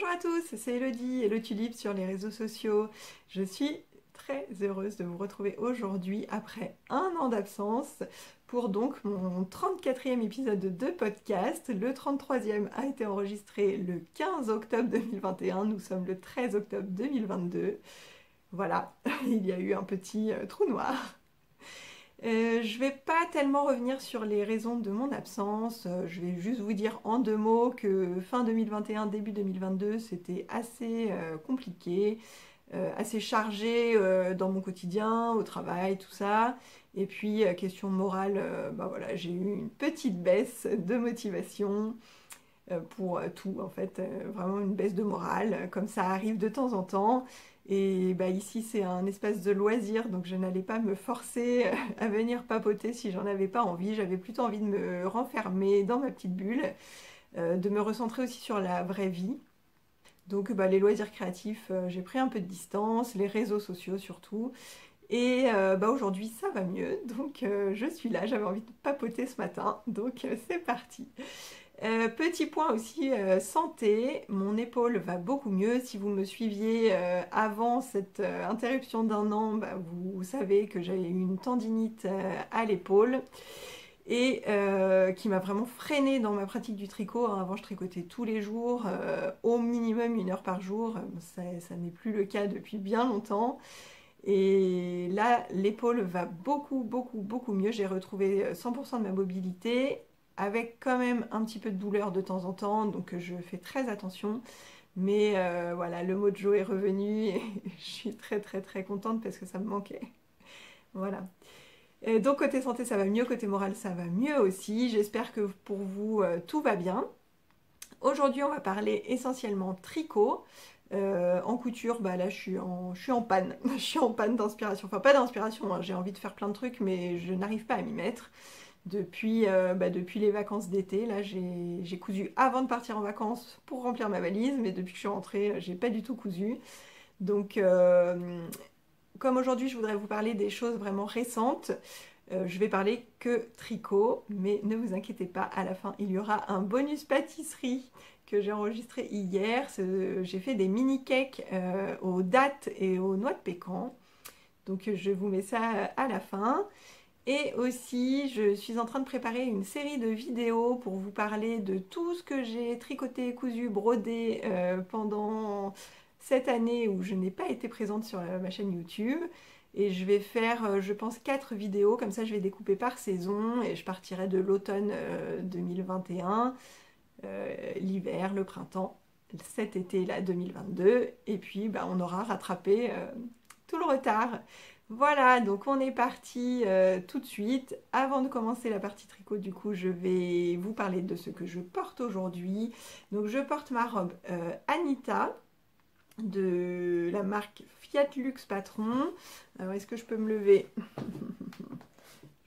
Bonjour à tous, c'est Elodie, Hello Tulipe sur les réseaux sociaux. Je suis très heureuse de vous retrouver aujourd'hui après un an d'absence pour donc mon 34e épisode de podcast. Le 33e a été enregistré le 15 octobre 2021, nous sommes le 13 octobre 2022. Voilà, il y a eu un petit trou noir. Je vais pas tellement revenir sur les raisons de mon absence, je vais juste vous dire en deux mots que fin 2021, début 2022, c'était assez compliqué, assez chargé dans mon quotidien, au travail, tout ça. Et puis, question morale, bah voilà, j'ai eu une petite baisse de motivation pour tout en fait, vraiment une baisse de morale, comme ça arrive de temps en temps. Et bah, ici c'est un espace de loisirs, donc je n'allais pas me forcer à venir papoter si j'en avais pas envie. J'avais plutôt envie de me renfermer dans ma petite bulle, de me recentrer aussi sur la vraie vie. Donc bah, les loisirs créatifs, j'ai pris un peu de distance, les réseaux sociaux surtout. Et bah, aujourd'hui ça va mieux, donc je suis là, j'avais envie de papoter ce matin, donc c'est parti. Petit point aussi santé, mon épaule va beaucoup mieux. Si vous me suiviez avant cette interruption d'un an, bah, vous savez que j'avais eu une tendinite à l'épaule et qui m'a vraiment freinée dans ma pratique du tricot. Avant, je tricotais tous les jours, au minimum 1 heure par jour. Ça n'est plus le cas depuis bien longtemps. Et là, l'épaule va beaucoup mieux. J'ai retrouvé 100% de ma mobilité, avec quand même un petit peu de douleur de temps en temps, donc je fais très attention. Mais voilà, le mojo est revenu et je suis très contente parce que ça me manquait. Voilà. Et donc côté santé, ça va mieux, côté moral, ça va mieux aussi. J'espère que pour vous, tout va bien. Aujourd'hui, on va parler essentiellement tricot. En couture, bah là je suis en panne. Je suis en panne d'inspiration. Enfin, pas d'inspiration, hein. J'ai envie de faire plein de trucs, mais je n'arrive pas à m'y mettre. Depuis les vacances d'été, là j'ai cousu avant de partir en vacances pour remplir ma valise, mais depuis que je suis rentrée, j'ai pas du tout cousu. Donc, comme aujourd'hui je voudrais vous parler des choses vraiment récentes, je vais parler que tricot, mais ne vous inquiétez pas, à la fin il y aura un bonus pâtisserie que j'ai enregistré hier. J'ai fait des mini cakes aux dattes et aux noix de pécan. Donc je vous mets ça à la fin. Et aussi, je suis en train de préparer une série de vidéos pour vous parler de tout ce que j'ai tricoté, cousu, brodé pendant cette année où je n'ai pas été présente sur ma chaîne YouTube. Et je vais faire, je pense, 4 vidéos, comme ça je vais découper par saison et je partirai de l'automne 2021, l'hiver, le printemps, cet été-là 2022. Et puis bah, on aura rattrapé tout le retard. Voilà, donc on est parti tout de suite. Avant de commencer la partie tricot, du coup, je vais vous parler de ce que je porte aujourd'hui. Donc je porte ma robe Anita de la marque Fiat Luxe Patron. Alors est-ce que je peux me lever?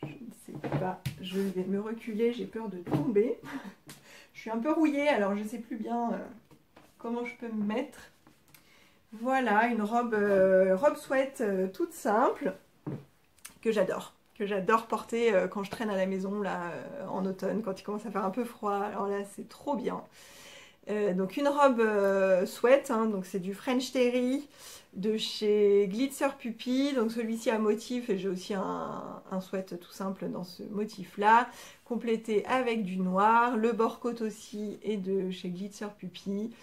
Je ne sais pas, je vais me reculer, j'ai peur de tomber. Je suis un peu rouillée, alors je ne sais plus bien comment je peux me mettre. Voilà, une robe sweat toute simple que j'adore porter quand je traîne à la maison là en automne, quand il commence à faire un peu froid. Alors là, c'est trop bien. Donc une robe sweat, hein, donc c'est du French Terry de chez Glitzer Puppy. Donc celui-ci a motif et j'ai aussi un sweat tout simple dans ce motif là, complété avec du noir. Le bord côte aussi est de chez Glitzer Puppy.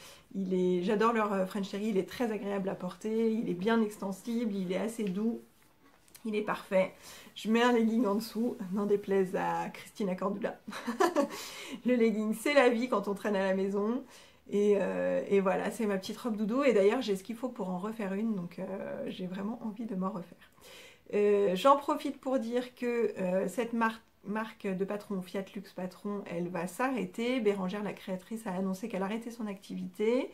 J'adore leur French Terry, il est très agréable à porter, il est bien extensible, il est assez doux, il est parfait. Je mets un legging en dessous, n'en déplaise à Christina Cordula. Le legging, c'est la vie quand on traîne à la maison. Et voilà, c'est ma petite robe doudou. Et d'ailleurs, j'ai ce qu'il faut pour en refaire une, donc j'ai vraiment envie de m'en refaire. J'en profite pour dire que cette marque de patron, Fiat Luxe Patron, elle va s'arrêter. Bérangère, la créatrice, a annoncé qu'elle arrêtait son activité.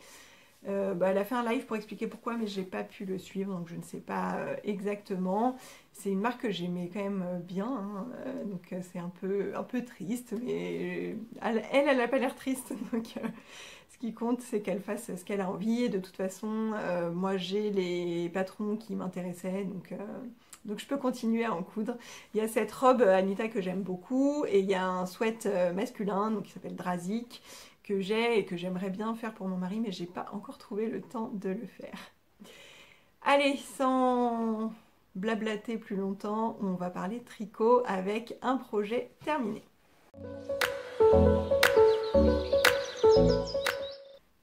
Elle a fait un live pour expliquer pourquoi, mais j'ai pas pu le suivre, donc je ne sais pas exactement. C'est une marque que j'aimais quand même bien, hein, donc c'est un peu triste, mais elle a pas l'air triste, donc ce qui compte, c'est qu'elle fasse ce qu'elle a envie. Et de toute façon, moi j'ai les patrons qui m'intéressaient, donc je peux continuer à en coudre. Il y a cette robe Anita que j'aime beaucoup, et il y a un sweat masculin donc, qui s'appelle Drazik, que j'ai et que j'aimerais bien faire pour mon mari, mais j'ai pas encore trouvé le temps de le faire. Allez, sans blablater plus longtemps, on va parler tricot avec un projet terminé.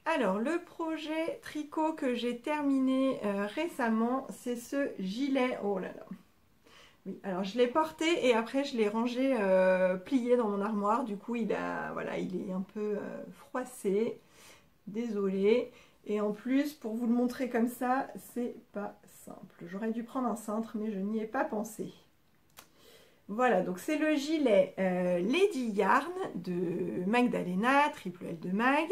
Alors, le projet tricot que j'ai terminé récemment, c'est ce gilet. Oh là là. Oui, alors je l'ai porté et après je l'ai rangé plié dans mon armoire. Du coup, voilà, il est un peu froissé. Désolée. Et en plus, pour vous le montrer comme ça, c'est pas simple. J'aurais dû prendre un cintre, mais je n'y ai pas pensé. Voilà, donc c'est le gilet Lady Yarn de Magdalena, triple L de Mag,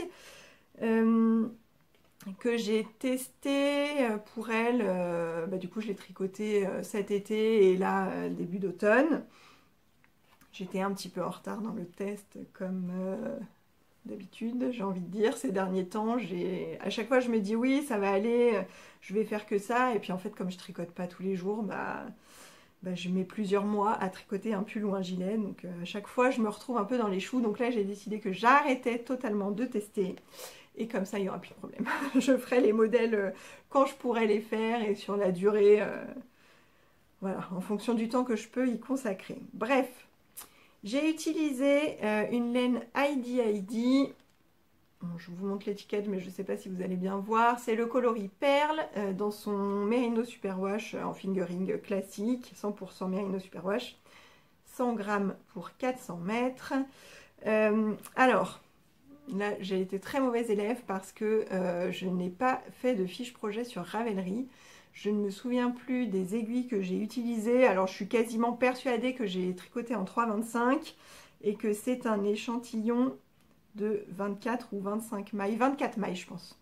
que j'ai testé pour elle. Du coup, je l'ai tricoté cet été et là, début d'automne. J'étais un petit peu en retard dans le test, comme d'habitude, j'ai envie de dire, ces derniers temps. À chaque fois, je me dis oui, ça va aller, je vais faire que ça. Et puis en fait, comme je tricote pas tous les jours, je mets plusieurs mois à tricoter un pull ou un gilet. Donc à chaque fois, je me retrouve un peu dans les choux. Donc là, j'ai décidé que j'arrêtais totalement de tester. Et comme ça, il n'y aura plus de problème. Je ferai les modèles quand je pourrai les faire et sur la durée, voilà, en fonction du temps que je peux y consacrer. Bref, j'ai utilisé une laine Heidi Heidi. Bon, je vous montre l'étiquette, mais je ne sais pas si vous allez bien voir. C'est le coloris Perle dans son Merino Superwash en fingering classique, 100% Merino Superwash, 100 grammes pour 400 mètres. Alors, là, j'ai été très mauvaise élève parce que je n'ai pas fait de fiche projet sur Ravelry. Je ne me souviens plus des aiguilles que j'ai utilisées. Alors, je suis quasiment persuadée que j'ai tricoté en 3,25 et que c'est un échantillon de 24 ou 25 mailles, 24 mailles je pense.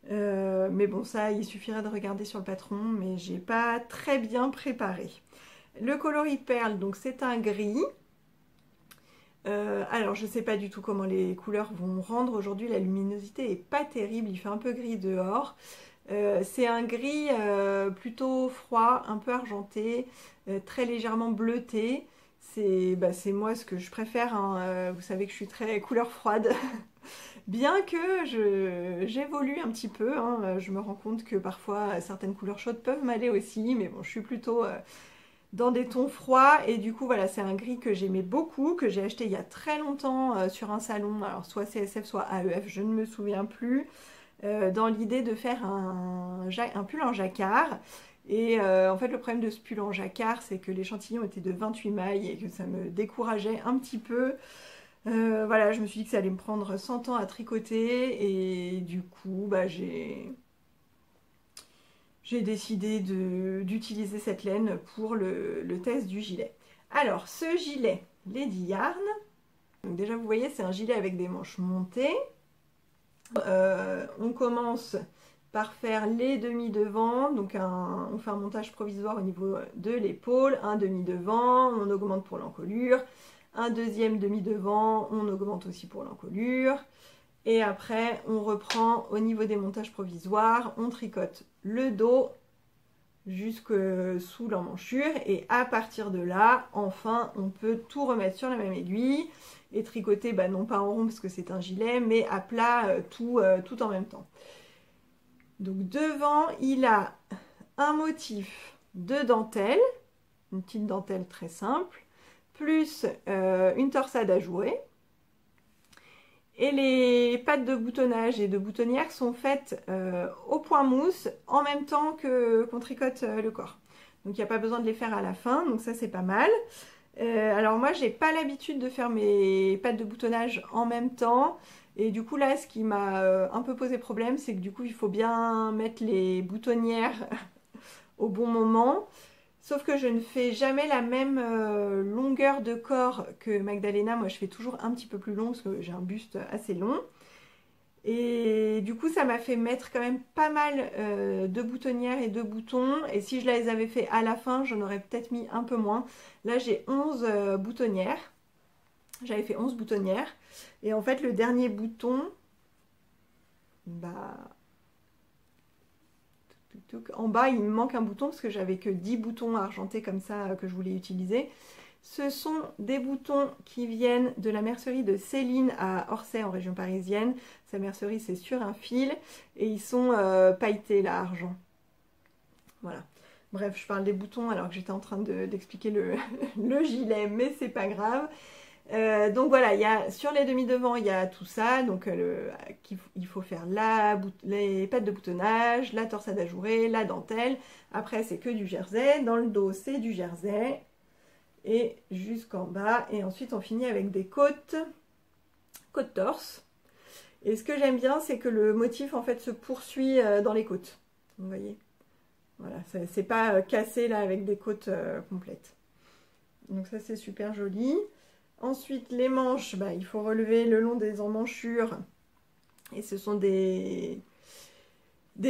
Mais bon, ça il suffirait de regarder sur le patron, mais j'ai pas très bien préparé. Le coloris Perle, donc c'est un gris. Alors je sais pas du tout comment les couleurs vont rendre aujourd'hui, la luminosité est pas terrible, il fait un peu gris dehors. C'est un gris plutôt froid, un peu argenté, très légèrement bleuté. C'est moi ce que je préfère, hein. Vous savez que je suis très couleur froide. Bien que j'évolue un petit peu, hein. Je me rends compte que parfois certaines couleurs chaudes peuvent m'aller aussi, mais bon, je suis plutôt dans des tons froids. Et du coup, voilà, c'est un gris que j'aimais beaucoup, que j'ai acheté il y a très longtemps sur un salon, alors soit CSF, soit AEF, je ne me souviens plus, dans l'idée de faire un pull en jacquard. Et en fait, le problème de ce pull en jacquard, c'est que l'échantillon était de 28 mailles et que ça me décourageait un petit peu. Voilà, je me suis dit que ça allait me prendre 100 ans à tricoter et du coup, j'ai décidé d'utiliser cette laine pour le test du gilet. Alors, ce gilet Lady Yarn, donc déjà vous voyez, c'est un gilet avec des manches montées. On commence par faire les demi-devants, donc on fait un montage provisoire au niveau de l'épaule, un demi-devant, on augmente pour l'encolure, un deuxième demi-devant, on augmente aussi pour l'encolure, et après on reprend au niveau des montages provisoires, on tricote le dos jusque sous l'emmanchure, et à partir de là, enfin, on peut tout remettre sur la même aiguille, et tricoter, non pas en rond parce que c'est un gilet, mais à plat, tout en même temps. Donc devant, il a un motif de dentelle, une petite dentelle très simple, plus une torsade ajourée. Et les pattes de boutonnage et de boutonnière sont faites au point mousse en même temps qu'on tricote le corps. Donc il n'y a pas besoin de les faire à la fin, donc ça c'est pas mal. Alors moi j'ai pas l'habitude de faire mes pattes de boutonnage en même temps. Et du coup là ce qui m'a un peu posé problème, c'est que du coup il faut bien mettre les boutonnières au bon moment. Sauf que je ne fais jamais la même longueur de corps que Magdalena. Moi je fais toujours un petit peu plus long parce que j'ai un buste assez long. Et du coup ça m'a fait mettre quand même pas mal de boutonnières et de boutons. Et si je les avais fait à la fin, j'en aurais peut-être mis un peu moins. Là j'ai 11 boutonnières. J'avais fait 11 boutonnières. Et en fait le dernier bouton, en bas il me manque un bouton parce que j'avais que 10 boutons argentés comme ça que je voulais utiliser. Ce sont des boutons qui viennent de la mercerie de Céline à Orsay en région parisienne. Sa mercerie c'est sur un fil et ils sont pailletés là, argent. Voilà. Bref, je parle des boutons alors que j'étais en train d'expliquer le gilet, mais c'est pas grave. Donc voilà, sur les demi-devants, il y a tout ça. Donc il faut faire les pattes de boutonnage, la torsade ajourée, la dentelle. Après, c'est que du jersey. Dans le dos, c'est du jersey. Et jusqu'en bas. Et ensuite, on finit avec des côtes torse. Et ce que j'aime bien, c'est que le motif, en fait, se poursuit dans les côtes. Vous voyez? Voilà, c'est pas cassé là avec des côtes complètes. Donc ça, c'est super joli. Ensuite, les manches, bah, il faut relever le long des emmanchures. Et ce sont des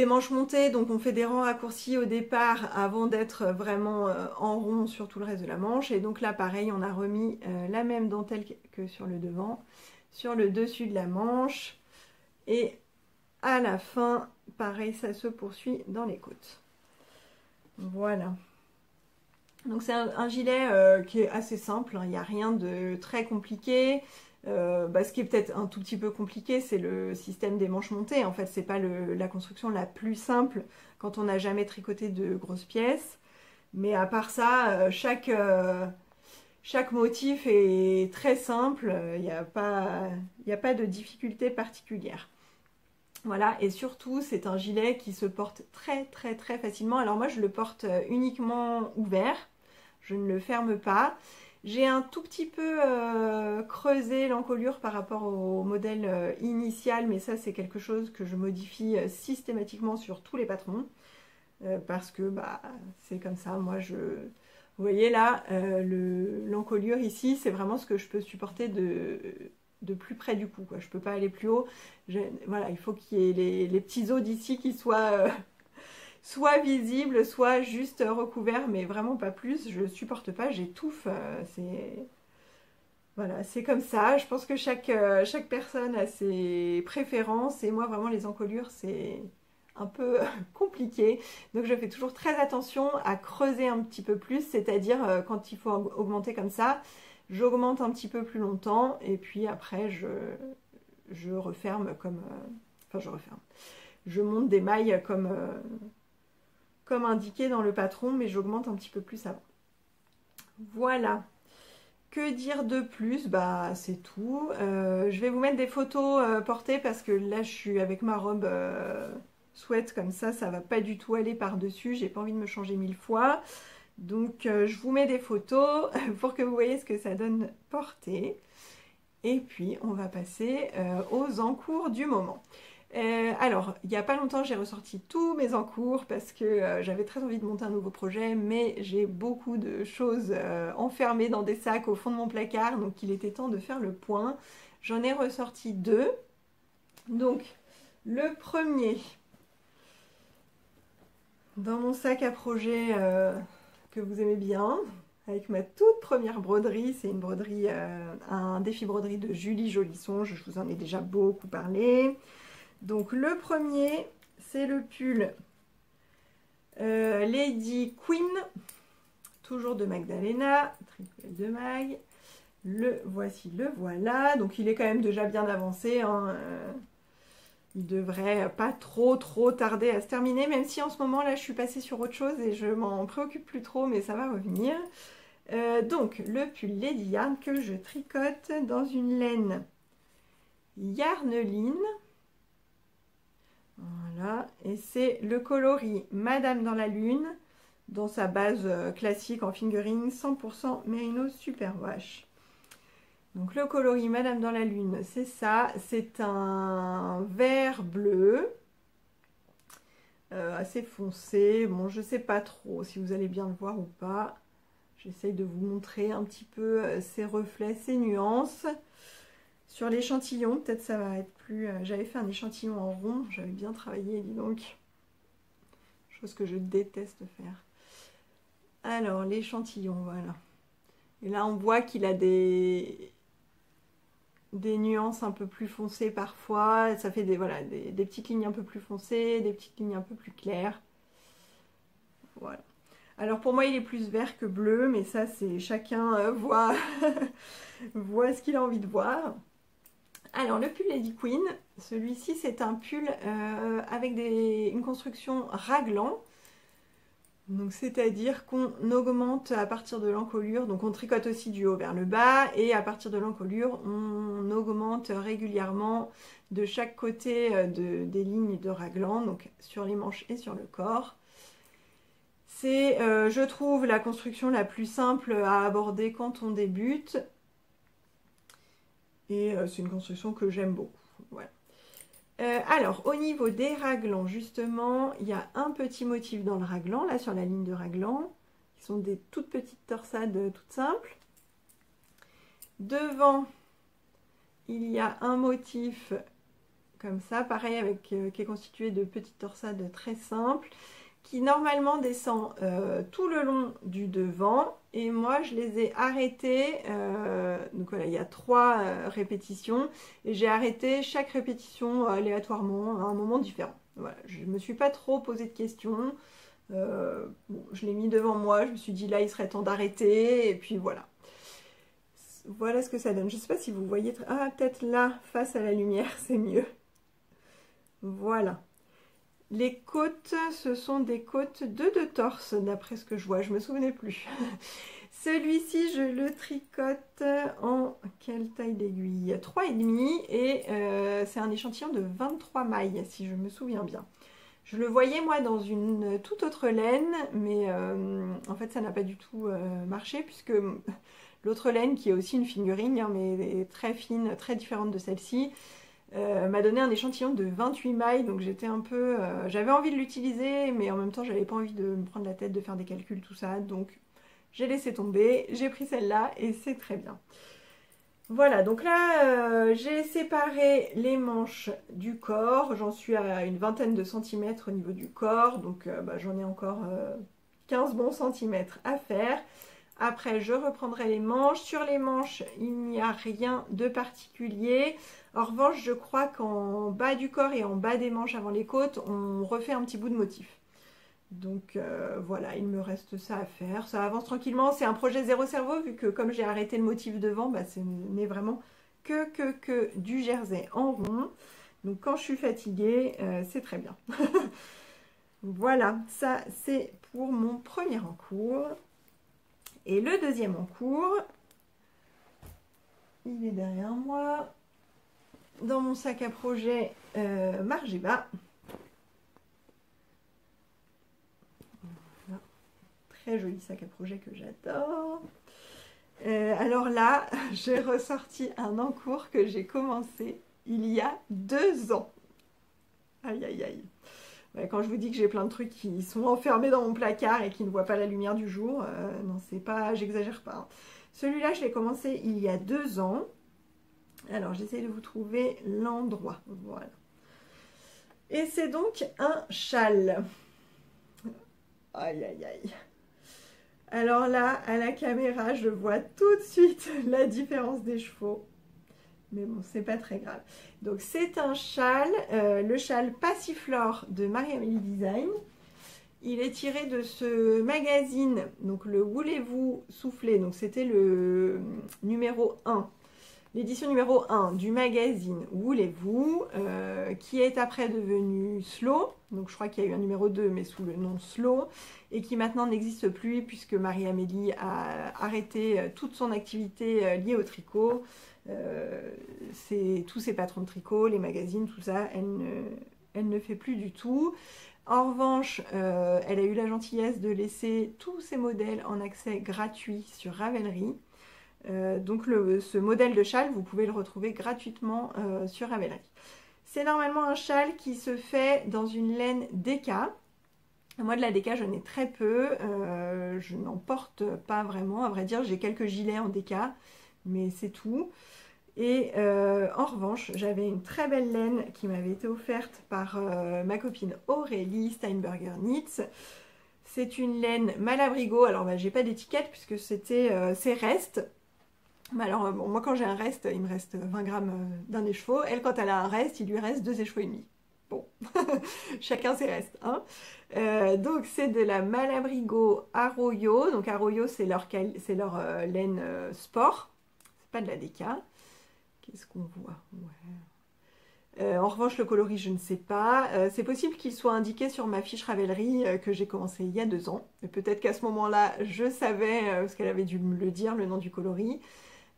manches montées, donc on fait des rangs raccourcis au départ avant d'être vraiment en rond sur tout le reste de la manche. Et donc là, pareil, on a remis la même dentelle que sur le devant, sur le dessus de la manche. Et à la fin, pareil, ça se poursuit dans les côtes. Voilà. Donc c'est un gilet qui est assez simple, hein, il n'y a rien de très compliqué. Ce qui est peut-être un tout petit peu compliqué, c'est le système des manches montées. En fait, c'est pas la construction la plus simple quand on n'a jamais tricoté de grosses pièces. Mais à part ça, chaque motif est très simple, il n'y a pas de difficulté particulière. Voilà, et surtout, c'est un gilet qui se porte très très très facilement. Alors moi, je le porte uniquement ouvert, je ne le ferme pas. J'ai un tout petit peu creusé l'encolure par rapport au modèle initial, mais ça, c'est quelque chose que je modifie systématiquement sur tous les patrons. Parce que bah, c'est comme ça, moi, vous voyez là, l'encolure ici, c'est vraiment ce que je peux supporter de plus près du cou, quoi. Je peux pas aller plus haut. Voilà, il faut qu'il y ait les petits os d'ici qui soient soit visibles, soit juste recouverts, mais vraiment pas plus. Je supporte pas, j'étouffe. Voilà, c'est comme ça. Je pense que chaque personne a ses préférences et moi vraiment les encolures c'est un peu compliqué. Donc je fais toujours très attention à creuser un petit peu plus, c'est-à-dire quand il faut augmenter comme ça, j'augmente un petit peu plus longtemps et puis après je referme comme... enfin je referme. Je monte des mailles comme indiqué dans le patron, mais j'augmente un petit peu plus avant. Voilà. Que dire de plus? Bah c'est tout. Je vais vous mettre des photos portées parce que là je suis avec ma robe sweat comme ça va pas du tout aller par-dessus. J'ai pas envie de me changer 1000 fois. Donc je vous mets des photos pour que vous voyez ce que ça donne portée. Et puis on va passer aux encours du moment. Alors, il n'y a pas longtemps, j'ai ressorti tous mes encours parce que j'avais très envie de monter un nouveau projet, mais j'ai beaucoup de choses enfermées dans des sacs au fond de mon placard, donc il était temps de faire le point. J'en ai ressorti 2. Donc, le premier, dans mon sac à projet que vous aimez bien, avec ma toute première broderie, c'est une broderie, un défi broderie de Julie Jolisson, je vous en ai déjà beaucoup parlé. Donc le premier, c'est le pull Lady Queen, toujours de Magdalena, triple de mag. Le voici, le voilà. Donc il est quand même déjà bien avancé, hein. Il devrait pas trop tarder à se terminer, même si en ce moment là je suis passée sur autre chose et je m'en préoccupe plus trop, mais ça va revenir. Donc le pull Lady Yarn que je tricote dans une laine Yarneline. Voilà, et c'est le coloris Madame dans la Lune, dans sa base classique en fingering 100% Merino Superwash. Donc le coloris Madame dans la Lune, c'est ça, c'est un vert bleu, assez foncé. Bon, je sais pas trop si vous allez bien le voir ou pas. J'essaye de vous montrer un petit peu ses reflets, ses nuances. Sur l'échantillon, peut-être ça va être plus... j'avais fait un échantillon en rond, j'avais bien travaillé, dis donc. Chose que je déteste faire. Alors, l'échantillon, voilà. Et là, on voit qu'il a des nuances un peu plus foncées parfois. Ça fait voilà, des petites lignes un peu plus foncées, des petites lignes un peu plus claires. Voilà. Alors pour moi il est plus vert que bleu, mais ça c'est chacun voit, voit ce qu'il a envie de voir. Alors le pull Lady Queen, celui-ci c'est un pull avec une construction raglan. Donc c'est-à-dire qu'on augmente à partir de l'encolure, donc on tricote aussi du haut vers le bas, et à partir de l'encolure, on augmente régulièrement de chaque côté des lignes de raglan, donc sur les manches et sur le corps. C'est, je trouve, la construction la plus simple à aborder quand on débute, et c'est une construction que j'aime beaucoup. Voilà. Alors, au niveau des raglans, justement, il y a un petit motif dans le raglan, là sur la ligne de raglan, qui sont des toutes petites torsades toutes simples. Devant, il y a un motif comme ça, pareil, avec, qui est constitué de petites torsades très simples, qui normalement descend tout le long du devant, et moi je les ai arrêtés, donc voilà, il y a 3 répétitions, et j'ai arrêté chaque répétition aléatoirement à un moment différent. Voilà, je ne me suis pas trop posé de questions, bon, je l'ai mis devant moi, je me suis dit là il serait temps d'arrêter, et puis voilà. Voilà ce que ça donne. Je ne sais pas si vous voyez, ah peut-être là, face à la lumière, c'est mieux. Voilà. Les côtes, ce sont des côtes de torse, d'après ce que je vois, je me souvenais plus. Celui-ci, je le tricote en quelle taille d'aiguille? 3,5 et c'est un échantillon de 23 mailles, si je me souviens bien. Je le voyais, moi, dans une toute autre laine, mais en fait, ça n'a pas du tout marché, puisque l'autre laine, qui est aussi une figurine, hein, mais très fine, très différente de celle-ci, m'a donné un échantillon de 28 mailles, donc j'étais un peu... j'avais envie de l'utiliser, mais en même temps j'avais pas envie de me prendre la tête, de faire des calculs, tout ça, donc j'ai laissé tomber, j'ai pris celle-là, et c'est très bien. Voilà, donc là, j'ai séparé les manches du corps, j'en suis à une vingtaine de centimètres au niveau du corps, donc bah, j'en ai encore 15 bons centimètres à faire. Après, je reprendrai les manches. Sur les manches, il n'y a rien de particulier. En revanche, je crois qu'en bas du corps et en bas des manches avant les côtes, on refait un petit bout de motif. Donc voilà, il me reste ça à faire. Ça avance tranquillement. C'est un projet zéro cerveau, vu que comme j'ai arrêté le motif devant, bah, ce n'est vraiment que du jersey en rond. Donc quand je suis fatiguée, c'est très bien. Voilà, ça c'est pour mon premier encours. Et le deuxième encours, il est derrière moi, dans mon sac à projet Margiela. Voilà. Très joli sac à projet que j'adore. Alors là, j'ai ressorti un encours que j'ai commencé il y a 2 ans. Aïe aïe aïe. Ouais, quand je vous dis que j'ai plein de trucs qui sont enfermés dans mon placard et qui ne voient pas la lumière du jour, non, c'est pas, j'exagère pas. Hein. Celui-là, je l'ai commencé il y a 2 ans. Alors, j'essaie de vous trouver l'endroit. Voilà. Et c'est donc un châle. Aïe, aïe, aïe. Alors là, à la caméra, je vois tout de suite la différence des chevaux. Mais bon, c'est pas très grave. Donc c'est un châle, le châle Passiflore de Marie-Amélie Design. Il est tiré de ce magazine, donc le Voulez-vous souffler. Donc c'était le numéro 1, l'édition numéro 1 du magazine Voulez-vous, qui est après devenu Slow. Donc je crois qu'il y a eu un numéro 2, mais sous le nom Slow, et qui maintenant n'existe plus puisque Marie-Amélie a arrêté toute son activité liée au tricot. C'est tous ses patrons de tricot, les magazines, tout ça, elle ne fait plus du tout. En revanche, elle a eu la gentillesse de laisser tous ses modèles en accès gratuit sur Ravelry. Donc ce modèle de châle, vous pouvez le retrouver gratuitement sur Ravelry. C'est normalement un châle qui se fait dans une laine DK. Moi de la DK j'en ai très peu, je n'en porte pas vraiment, à vrai dire j'ai quelques gilets en DK, mais c'est tout. Et en revanche, j'avais une très belle laine qui m'avait été offerte par ma copine Aurélie Steinberger Knits. C'est une laine Malabrigo. Alors, bah, j'ai pas d'étiquette puisque c'était ses restes. Mais alors, bon, moi, quand j'ai un reste, il me reste 20 grammes d'un écheveau. Elle, quand elle a un reste, il lui reste 2 écheveaux et demi. bon, chacun ses restes, hein. Donc c'est de la Malabrigo Arroyo, donc Arroyo c'est leur laine sport, c'est pas de la déca. Qu'est-ce qu'on voit? Ouais. En revanche, le coloris, je ne sais pas. C'est possible qu'il soit indiqué sur ma fiche Ravelry que j'ai commencé il y a 2 ans. Peut-être qu'à ce moment-là, je savais, parce qu'elle avait dû me le dire, le nom du coloris.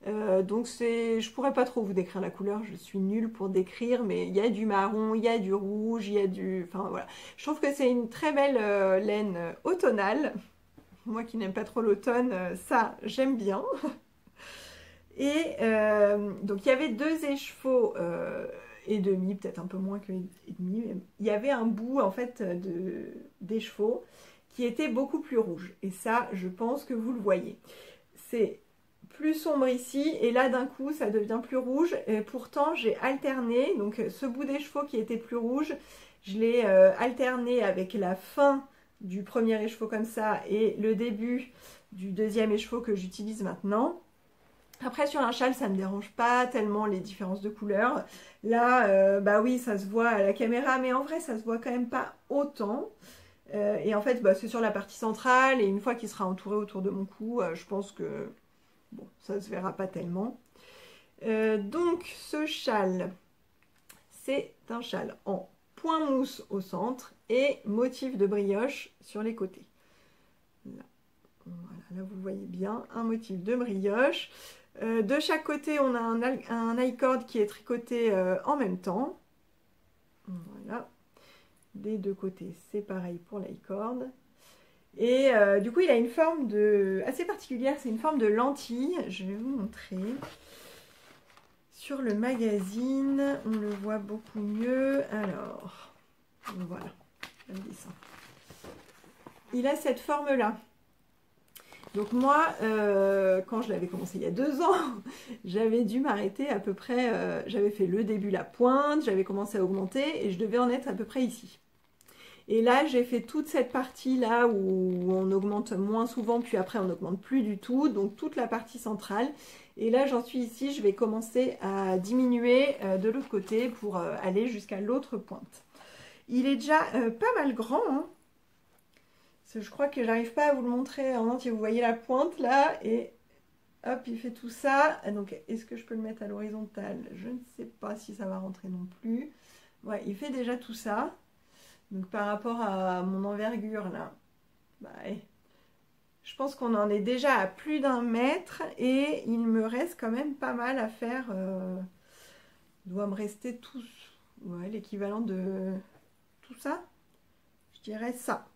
Donc je pourrais pas trop vous décrire la couleur, je suis nulle pour décrire, mais il y a du marron, il y a du rouge, il y a du... Enfin voilà. Je trouve que c'est une très belle laine automnale. Moi qui n'aime pas trop l'automne, ça j'aime bien. Et donc il y avait 2 écheveaux et demi, peut-être un peu moins que et demi. Il y avait un bout en fait d'écheveau qui était beaucoup plus rouge. Et ça, je pense que vous le voyez. C'est plus sombre ici et là d'un coup ça devient plus rouge. Et pourtant j'ai alterné, donc ce bout d'écheveau qui était plus rouge, je l'ai alterné avec la fin du premier écheveau comme ça et le début du deuxième écheveau que j'utilise maintenant. Après sur un châle ça ne me dérange pas tellement les différences de couleurs. Là bah oui ça se voit à la caméra mais en vrai ça se voit quand même pas autant. Et en fait bah, c'est sur la partie centrale et une fois qu'il sera entouré autour de mon cou, je pense que bon ça se verra pas tellement. Donc ce châle c'est un châle en point mousse au centre et motif de brioche sur les côtés. Là, voilà, là vous voyez bien un motif de brioche. De chaque côté, on a un I-cord qui est tricoté en même temps. Voilà. Des 2 côtés, c'est pareil pour l'i-cord. Et du coup, il a une forme assez particulière. C'est une forme de lentille. Je vais vous montrer. Sur le magazine, on le voit beaucoup mieux. Alors, voilà, le dessin. Il a cette forme-là. Donc moi, quand je l'avais commencé il y a 2 ans, j'avais dû m'arrêter à peu près, j'avais fait le début, la pointe, j'avais commencé à augmenter et je devais en être à peu près ici. Et là, j'ai fait toute cette partie-là où on augmente moins souvent, puis après on n'augmente plus du tout, donc toute la partie centrale. Et là, j'en suis ici, je vais commencer à diminuer de l'autre côté pour aller jusqu'à l'autre pointe. Il est déjà pas mal grand, hein. Je crois que j'arrive pas à vous le montrer en entier. Vous voyez la pointe là et hop, il fait tout ça. Donc, est-ce que je peux le mettre à l'horizontale? Je ne sais pas si ça va rentrer non plus. Ouais, il fait déjà tout ça. Donc, par rapport à mon envergure là, bah, je pense qu'on en est déjà à plus d'1 mètre et il me reste quand même pas mal à faire. Il doit me rester tout, ouais, l'équivalent de tout ça. Je dirais ça.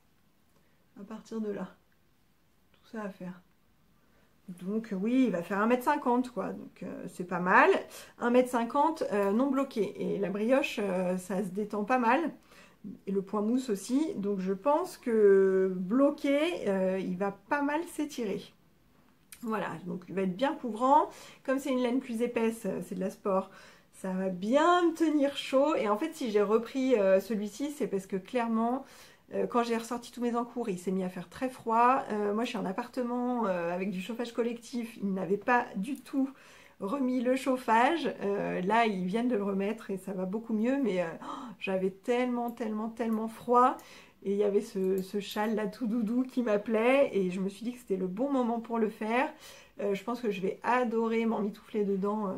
À partir de là, tout ça à faire. Donc oui, il va faire 1,50 m quoi, donc c'est pas mal. 1,50 m non bloqué. Et la brioche, ça se détend pas mal. Et le point mousse aussi. Donc je pense que bloqué, il va pas mal s'étirer. Voilà, donc il va être bien couvrant. Comme c'est une laine plus épaisse, c'est de la sport, ça va bien me tenir chaud. Et en fait, si j'ai repris celui-ci, c'est parce que clairement... quand j'ai ressorti tous mes encours, il s'est mis à faire très froid. Moi, je suis en appartement avec du chauffage collectif. Ils n'avaient pas du tout remis le chauffage. Là, ils viennent de le remettre et ça va beaucoup mieux. Mais j'avais tellement, tellement, tellement froid. Et il y avait ce châle là tout doudou qui m'appelait. Et je me suis dit que c'était le bon moment pour le faire. Je pense que je vais adorer m'emmitoufler dedans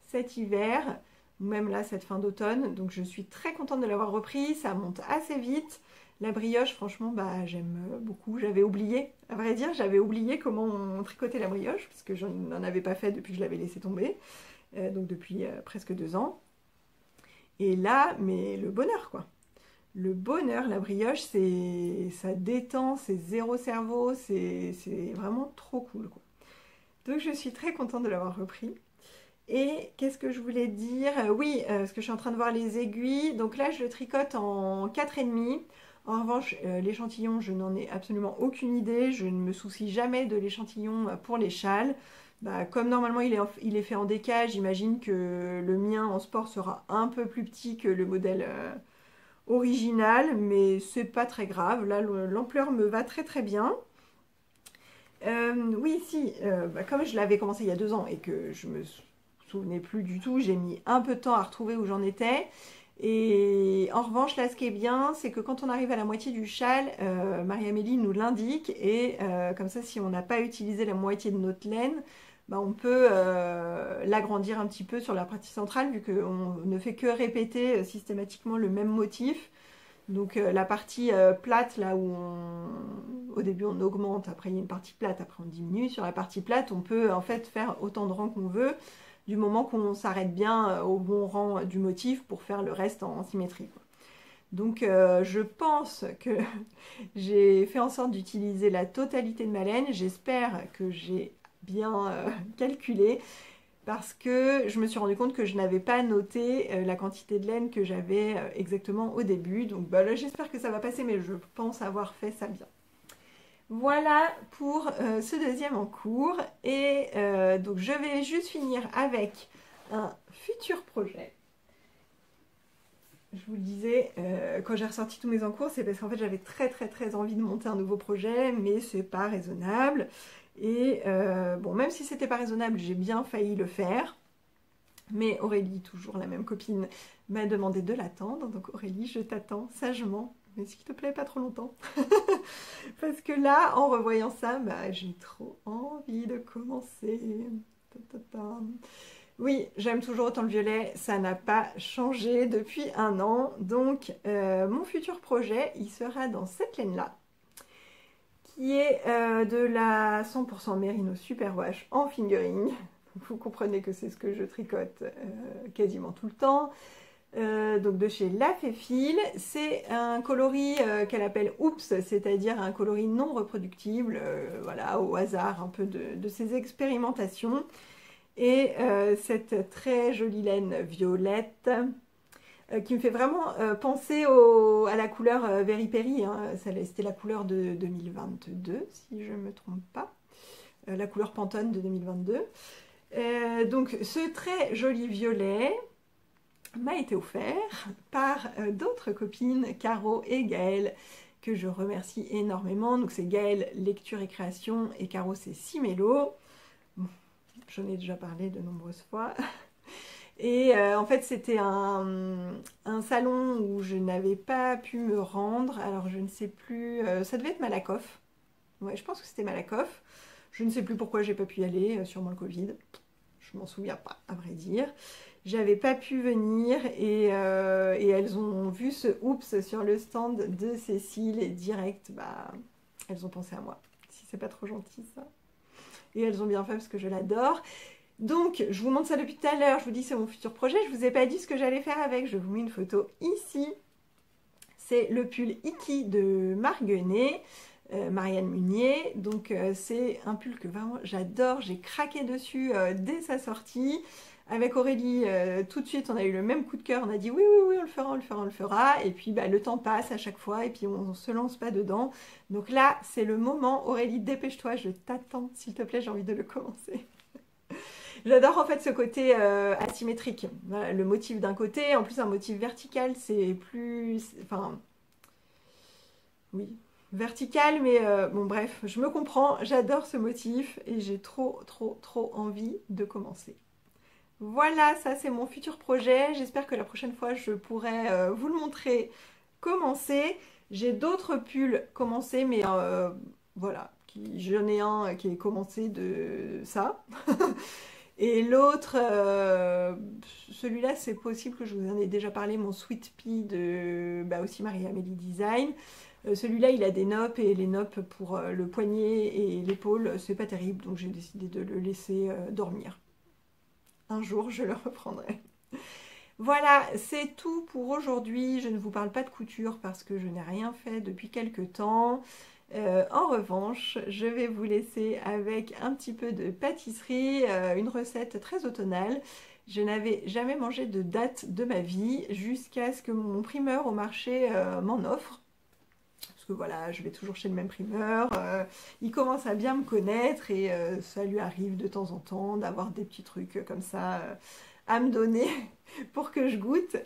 cet hiver. Même là, cette fin d'automne. Donc, je suis très contente de l'avoir repris. Ça monte assez vite. La brioche, franchement, bah, j'aime beaucoup. J'avais oublié, à vrai dire, j'avais oublié comment on tricotait la brioche, parce que je n'en avais pas fait depuis que je l'avais laissé tomber. Donc, depuis presque 2 ans. Et là, mais le bonheur, quoi. Le bonheur, la brioche, ça détend, c'est zéro cerveau. C'est vraiment trop cool, quoi. Donc, je suis très contente de l'avoir repris. Et qu'est-ce que je voulais dire? Oui, parce que je suis en train de voir les aiguilles. Donc là, je le tricote en 4,5. En revanche, l'échantillon, je n'en ai absolument aucune idée. Je ne me soucie jamais de l'échantillon pour les châles. Bah, comme normalement il est fait en déca, j'imagine que le mien en sport sera un peu plus petit que le modèle original. Mais c'est pas très grave. Là, l'ampleur me va très très bien. Oui, si, bah, comme je l'avais commencé il y a 2 ans et que je me souvenais plus du tout, j'ai mis un peu de temps à retrouver où j'en étais. Et en revanche, là, ce qui est bien, c'est que quand on arrive à la moitié du châle, Marie-Amélie nous l'indique, et comme ça, si on n'a pas utilisé la moitié de notre laine, bah, on peut l'agrandir un petit peu sur la partie centrale, vu qu'on ne fait que répéter systématiquement le même motif. Donc la partie plate, là où au début on augmente, après il y a une partie plate, après on diminue. Sur la partie plate, on peut en fait faire autant de rangs qu'on veut, du moment qu'on s'arrête bien au bon rang du motif pour faire le reste en symétrie, quoi. Donc je pense que j'ai fait en sorte d'utiliser la totalité de ma laine. J'espère que j'ai bien calculé, parce que je me suis rendu compte que je n'avais pas noté la quantité de laine que j'avais exactement au début. Donc bah, là, j'espère que ça va passer, mais je pense avoir fait ça bien. Voilà pour ce deuxième en cours. Et donc je vais juste finir avec un futur projet. Je vous le disais, quand j'ai ressorti tous mes encours, c'est parce qu'en fait j'avais très envie de monter un nouveau projet, mais c'est pas raisonnable. Et bon, même si c'était pas raisonnable, j'ai bien failli le faire. Mais Aurélie, toujours la même copine, m'a demandé de l'attendre. Donc Aurélie, je t'attends sagement, mais s'il te plaît, pas trop longtemps. Parce que là, en revoyant ça, bah, j'ai trop envie de commencer. Ta, ta, ta. Oui, j'aime toujours autant le violet, ça n'a pas changé depuis un an. Donc mon futur projet, il sera dans cette laine-là, qui est de la 100% Merino Superwash en fingering. Vous comprenez que c'est ce que je tricote quasiment tout le temps. Donc de chez La Féfile, c'est un coloris qu'elle appelle Oops, c'est-à-dire un coloris non reproductible, voilà, au hasard un peu de ses expérimentations. Et cette très jolie laine violette qui me fait vraiment penser à la couleur Very Perry, hein. C'était la couleur de 2022, si je ne me trompe pas, la couleur Pantone de 2022. Donc ce très joli violet m'a été offert par d'autres copines, Caro et Gaëlle, que je remercie énormément. Donc c'est Gaëlle Lecture et Création et Caro c'est Simélo. Bon, j'en ai déjà parlé de nombreuses fois. Et en fait c'était un salon où je n'avais pas pu me rendre. Alors je ne sais plus, ça devait être Malakoff. Ouais, je pense que c'était Malakoff. Je ne sais plus pourquoi j'ai pas pu y aller, sûrement le Covid. Je m'en souviens pas, à vrai dire. J'avais pas pu venir et elles ont vu ce oups sur le stand de Cécile et direct, bah, elles ont pensé à moi. Si c'est pas trop gentil ça. Et elles ont bien fait parce que je l'adore. Donc, je vous montre ça depuis tout à l'heure. Je vous dis c'est mon futur projet. Je vous ai pas dit ce que j'allais faire avec. Je vous mets une photo ici. C'est le pull Iki de Marguenet. Marianne Munier, donc c'est un pull que vraiment j'adore, j'ai craqué dessus dès sa sortie. Avec Aurélie, tout de suite on a eu le même coup de cœur, on a dit oui, on le fera, on le fera, on le fera. Et puis bah, le temps passe à chaque fois et puis on se lance pas dedans. Donc là c'est le moment, Aurélie dépêche-toi, je t'attends, s'il te plaît, j'ai envie de le commencer. J'adore en fait ce côté asymétrique, voilà, le motif d'un côté, en plus un motif vertical, c'est plus... Enfin... Oui, vertical, mais bon bref, je me comprends, j'adore ce motif et j'ai trop envie de commencer. Voilà, ça c'est mon futur projet. J'espère que la prochaine fois je pourrai vous le montrer commencer. J'ai d'autres pulls commencés, mais voilà, j'en ai un qui est commencé de ça. Et l'autre, celui-là c'est possible que je vous en ai déjà parlé, mon Sweet Pea de bah, aussi Marie-Amélie Design. Celui-là, il a des noppes et les noppes pour le poignet et l'épaule, c'est pas terrible, donc j'ai décidé de le laisser dormir. Un jour, je le reprendrai. Voilà, c'est tout pour aujourd'hui. Je ne vous parle pas de couture parce que je n'ai rien fait depuis quelques temps. En revanche, je vais vous laisser avec un petit peu de pâtisserie, une recette très automnale. Je n'avais jamais mangé de date de ma vie jusqu'à ce que mon primeur au marché m'en offre. Parce que voilà, je vais toujours chez le même primeur, il commence à bien me connaître et ça lui arrive de temps en temps d'avoir des petits trucs comme ça à me donner pour que je goûte.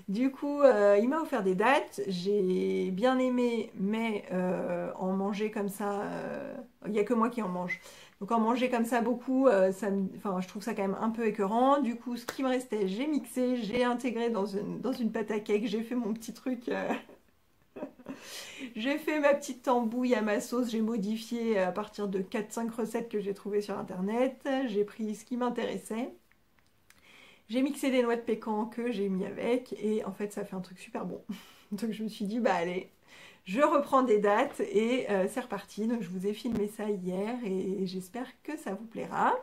Du coup, il m'a offert des dattes. J'ai bien aimé, mais en manger comme ça, il n'y a que moi qui en mange. Donc en manger comme ça beaucoup, enfin, je trouve ça quand même un peu écœurant. Du coup, ce qui me restait, j'ai mixé, j'ai intégré dans une pâte à cake. J'ai fait mon petit truc. J'ai fait ma petite tambouille à ma sauce. J'ai modifié à partir de 4-5 recettes que j'ai trouvées sur internet. J'ai pris ce qui m'intéressait. J'ai mixé des noix de pécan que j'ai mis avec et en fait ça fait un truc super bon. Donc je me suis dit bah allez, je reprends des dates et c'est reparti. Donc je vous ai filmé ça hier et j'espère que ça vous plaira.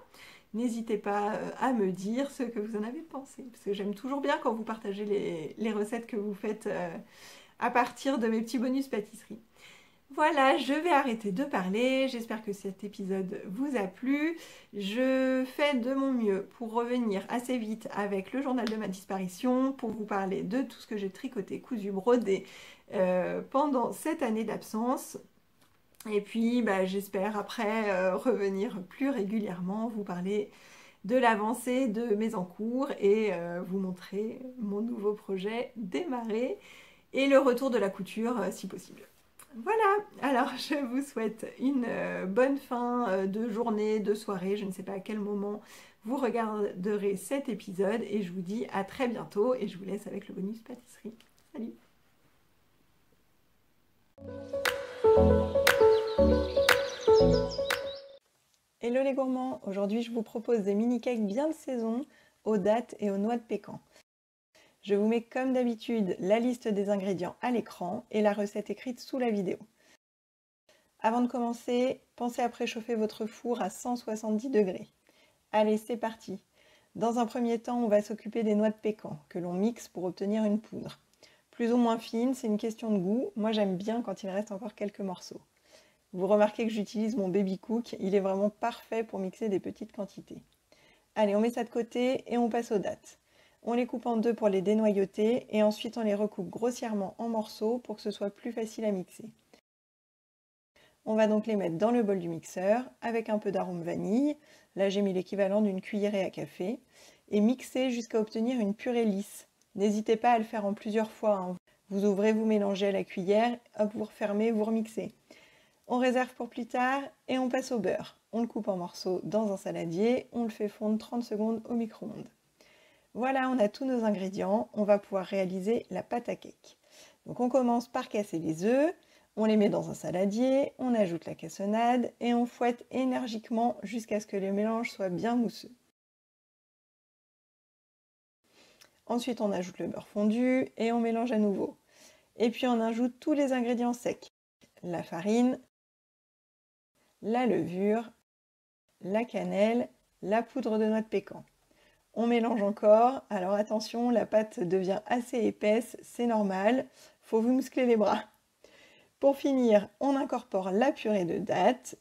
N'hésitez pas à me dire ce que vous en avez pensé parce que j'aime toujours bien quand vous partagez les recettes que vous faites à partir de mes petits bonus pâtisserie. Voilà, je vais arrêter de parler. J'espère que cet épisode vous a plu. Je fais de mon mieux pour revenir assez vite avec le journal de ma disparition, pour vous parler de tout ce que j'ai tricoté, cousu, brodé pendant cette année d'absence. Et puis, bah, j'espère après revenir plus régulièrement, vous parler de l'avancée de mes encours et vous montrer mon nouveau projet démarré et le retour de la couture si possible. Voilà, alors je vous souhaite une bonne fin de journée, de soirée, je ne sais pas à quel moment vous regarderez cet épisode et je vous dis à très bientôt et je vous laisse avec le bonus pâtisserie. Salut! Hello les gourmands, aujourd'hui je vous propose des mini cakes bien de saison aux dattes et aux noix de pécan. Je vous mets comme d'habitude la liste des ingrédients à l'écran et la recette écrite sous la vidéo. Avant de commencer, pensez à préchauffer votre four à 170 degrés. Allez, c'est parti. Dans un premier temps, on va s'occuper des noix de pécan que l'on mixe pour obtenir une poudre. Plus ou moins fine, c'est une question de goût. Moi, j'aime bien quand il reste encore quelques morceaux. Vous remarquez que j'utilise mon baby cook, il est vraiment parfait pour mixer des petites quantités. Allez, on met ça de côté et on passe aux dattes. On les coupe en deux pour les dénoyauter et ensuite on les recoupe grossièrement en morceaux pour que ce soit plus facile à mixer. On va donc les mettre dans le bol du mixeur avec un peu d'arôme vanille. Là, j'ai mis l'équivalent d'une cuillerée à café et mixer jusqu'à obtenir une purée lisse. N'hésitez pas à le faire en plusieurs fois, hein. Vous ouvrez, vous mélangez à la cuillère, hop, vous refermez, vous remixez. On réserve pour plus tard et on passe au beurre. On le coupe en morceaux dans un saladier, on le fait fondre 30 secondes au micro-ondes. Voilà, on a tous nos ingrédients, on va pouvoir réaliser la pâte à cake. Donc on commence par casser les œufs, on les met dans un saladier, on ajoute la cassonade et on fouette énergiquement jusqu'à ce que le mélange soit bien mousseux. Ensuite on ajoute le beurre fondu et on mélange à nouveau. Et puis on ajoute tous les ingrédients secs, la farine, la levure, la cannelle, la poudre de noix de pécan. On mélange encore, alors attention, la pâte devient assez épaisse, c'est normal, faut vous muscler les bras. Pour finir, on incorpore la purée de dattes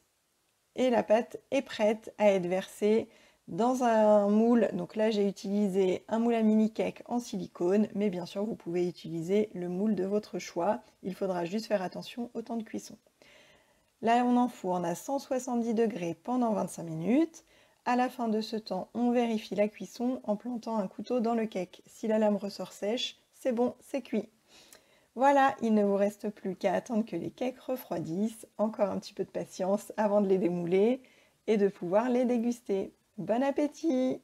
et la pâte est prête à être versée dans un moule. Donc là, j'ai utilisé un moule à mini cake en silicone, mais bien sûr, vous pouvez utiliser le moule de votre choix. Il faudra juste faire attention au temps de cuisson. Là, on enfourne à 170 degrés pendant 25 minutes. À la fin de ce temps, on vérifie la cuisson en plantant un couteau dans le cake. Si la lame ressort sèche, c'est bon, c'est cuit. Voilà, il ne vous reste plus qu'à attendre que les cakes refroidissent. Encore un petit peu de patience avant de les démouler et de pouvoir les déguster. Bon appétit!